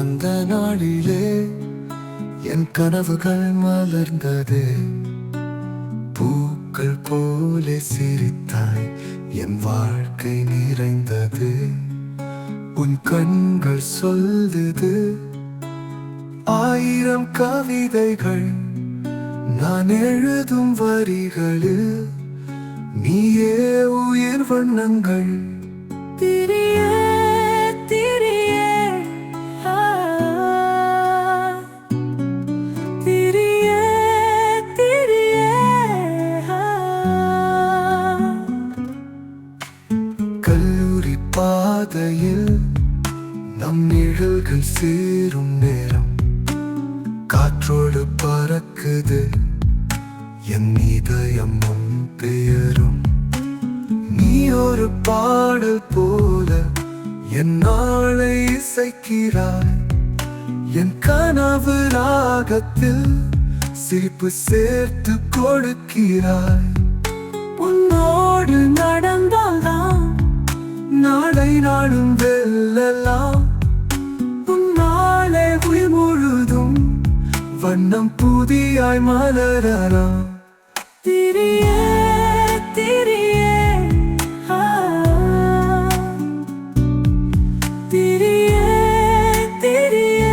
வந்த நாளிலே என் கனவுகள் மலர்ந்தது. பூக்கள் போலே சிரித்தாய், என் வாழ்க்கை நிறைந்தது. உன் கண்கள் சொல்லுது ஆயிரம் கவிதைகள். நான் எழுதும் வரிகளில் நீயே உயிர் வண்ணங்கள். திரியே திரியே திரியே திரியே கல்லூரி பாதையில் நம் நிழல்கள் சேரும் நேரம். காற்றோடு பறக்குது என் இதயம் உன் பெயரும். நீ ஒரு பாடல் போல என் நாளை இசைக்கிறாய். என் கனவு ராகத்தில் சிரிப்பு சேர்த்து கொடுக்கிறாய். உன்னோடு நடந்தால்தான் நாளை நாடும் வெல்லலாம். உன்னாலே உயிர் முழுதும் வண்ணம் புதியாய் மலரலாம். திரியே திரியே திரியே திரியே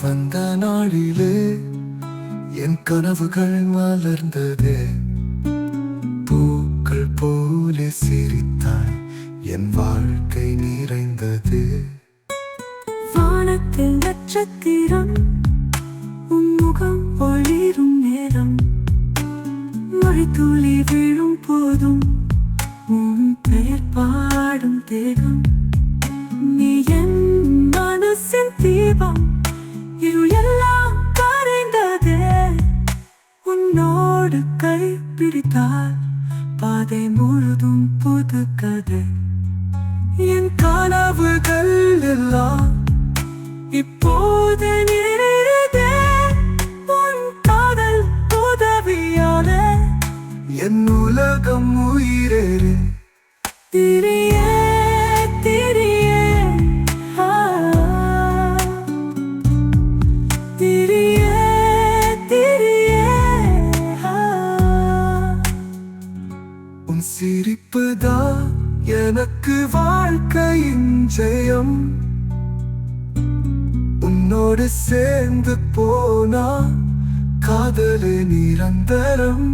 வந்த நாளிலே என் கனவுகள் மலர்ந்தது. பூக்கள் போலே சிரித்தாய், என் வாழ்க்கை நிறைந்தது. வானத்தில் நட்சத்திரம் உன் முகம் ஒளிரும் நேரம். மழைத்துளி விழும் போதும் உன் பெயர் பாடும் தேகம். நீ என் மனசின் தீபம், இருள் எல்லாம் கரைந்ததே. உன்னோடு கை பிடித்தால் பாதை முழுதும் புது கதை. என் கனவுகள் எல்லாம் இப்போது நிறைந்ததே. உன் காதல் உதவியாலே என் உலகம் உயிரேறு. திரியே திரியே திரியே திரியே உன் சிரிப்புதான் எனக்கு வாழ்க்கையின் ஜெயம். உன்னோடு சேர்ந்து போனா காதல் நிரந்தரம்.